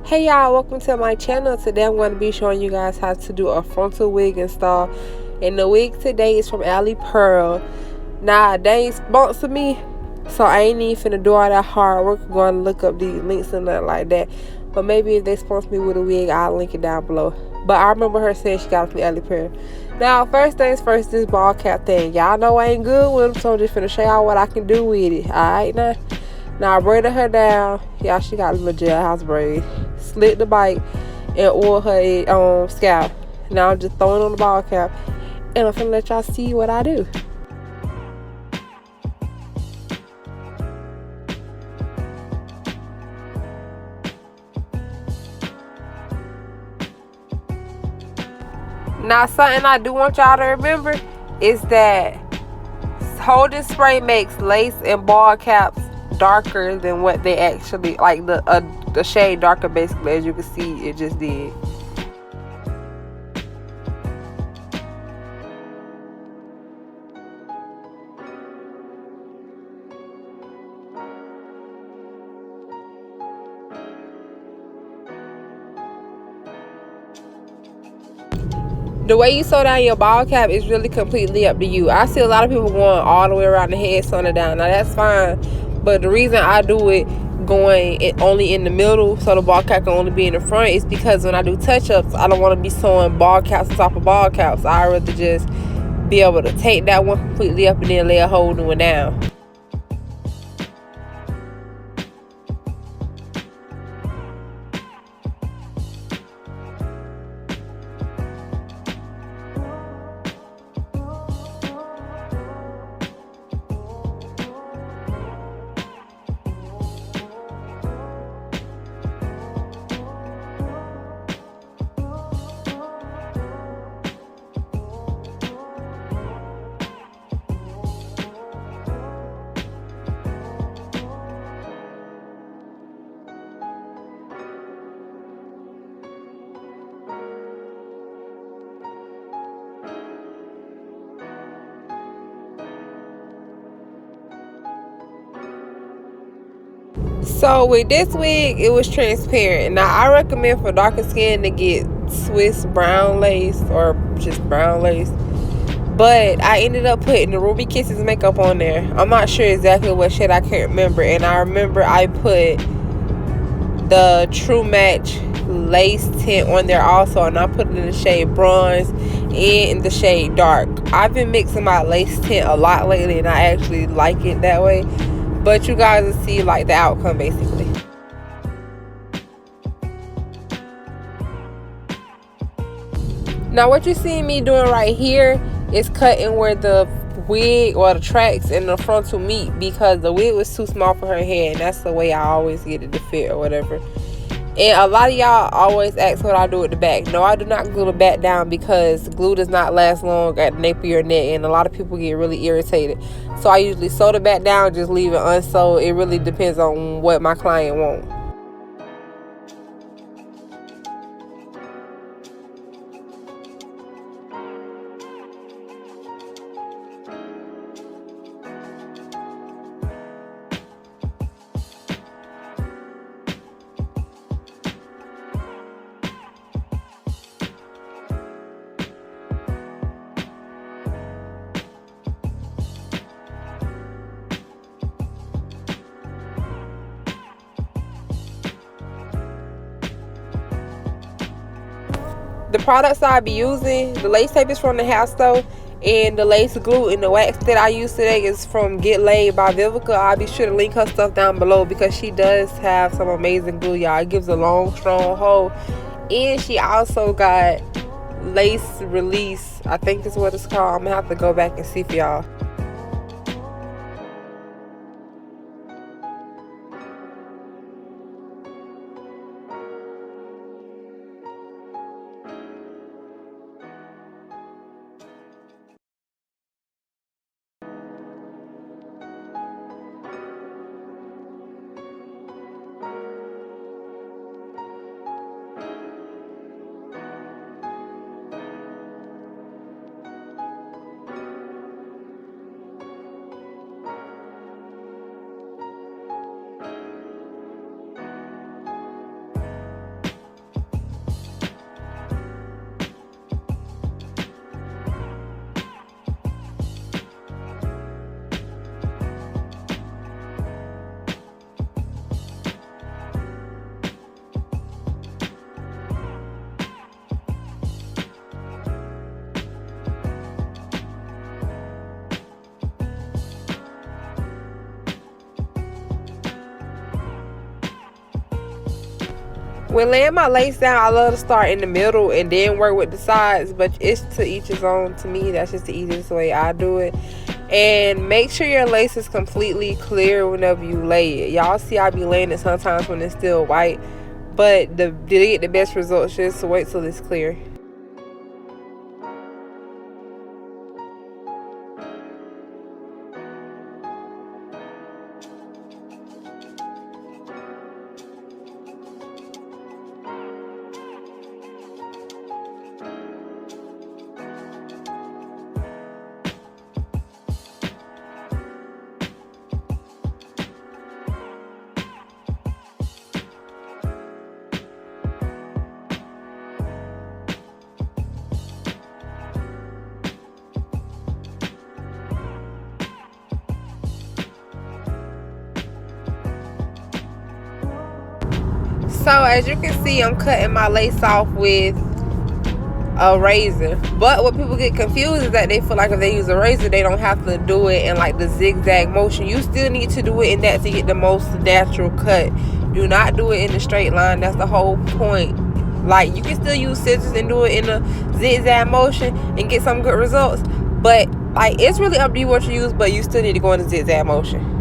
Hey y'all, welcome to my channel. Today I'm going to be showing you guys how to do a frontal wig install. And the wig today is from Ali Pearl. Now they ain't sponsored me, so I ain't even finna do all that hard work going to look up these links and nothing like that. But maybe if they sponsor me with a wig, I'll link it down below. But I remember her saying she got it from Ali Pearl. Now first things first, this ball cap thing. Y'all know I ain't good with them, so I'm just finna show y'all what I can do with it. Alright now. Now I braided her down. Yeah, she got a little jailhouse braid. Slit the bite and oil her scalp. Now I'm just throwing on the ball cap, and I'm finna let y'all see what I do. Now something I do want y'all to remember is that holding spray makes lace and ball caps darker than what they actually, like the shade darker basically, as you can see it just did. The way you sew down your ball cap is really completely up to you. I see a lot of people going all the way around the head sewing it down. Now that's fine, but the reason I do it only in the middle so the ball cap can only be in the front is because when I do touch-ups, I don't want to be sewing ball caps on top of ball caps. I'd rather just be able to take that one completely up and then lay a whole new one down. So with this wig, it was transparent. Now I recommend for darker skin to get Swiss brown lace or just brown lace. But I ended up putting the Ruby Kisses makeup on there. I'm not sure exactly what shade, I can't remember. And I remember I put the True Match lace tint on there also, and I put it in the shade bronze and in the shade dark. I've been mixing my lace tint a lot lately, and I actually like it that way. But you guys will see like the outcome basically. Now what you're seeing me doing right here is cutting where the wig or the tracks in the frontal meet, because the wig was too small for her head, and that's the way I always get it to fit or whatever. And a lot of y'all always ask what I do with the back. No, I do not glue the back down because glue does not last long at the nape of your neck, and a lot of people get really irritated. So I usually sew the back down, just leave it unsewed. It really depends on what my client wants. The products I be using, the lace tape is from the house store, and the lace glue and the wax that I use today is from Get Laid by Vivica. I'll be sure to link her stuff down below because she does have some amazing glue, y'all. It gives a long, strong hold. And she also got lace release, I think is what it's called. I'm gonna have to go back and see for y'all. When laying my lace down, I love to start in the middle and then work with the sides, but it's to each his own. To me, that's just the easiest way I do it. And make sure your lace is completely clear whenever you lay it. Y'all see I be laying it sometimes when it's still white, but to get the best results, just wait till it's clear. So as you can see, I'm cutting my lace off with a razor. But what people get confused is that they feel like if they use a razor, they don't have to do it in like the zigzag motion. You still need to do it in that to get the most natural cut. Do not do it in the straight line. That's the whole point. Like, you can still use scissors and do it in a zigzag motion and get some good results, but like, it's really up to you what you use, but you still need to go in the zigzag motion.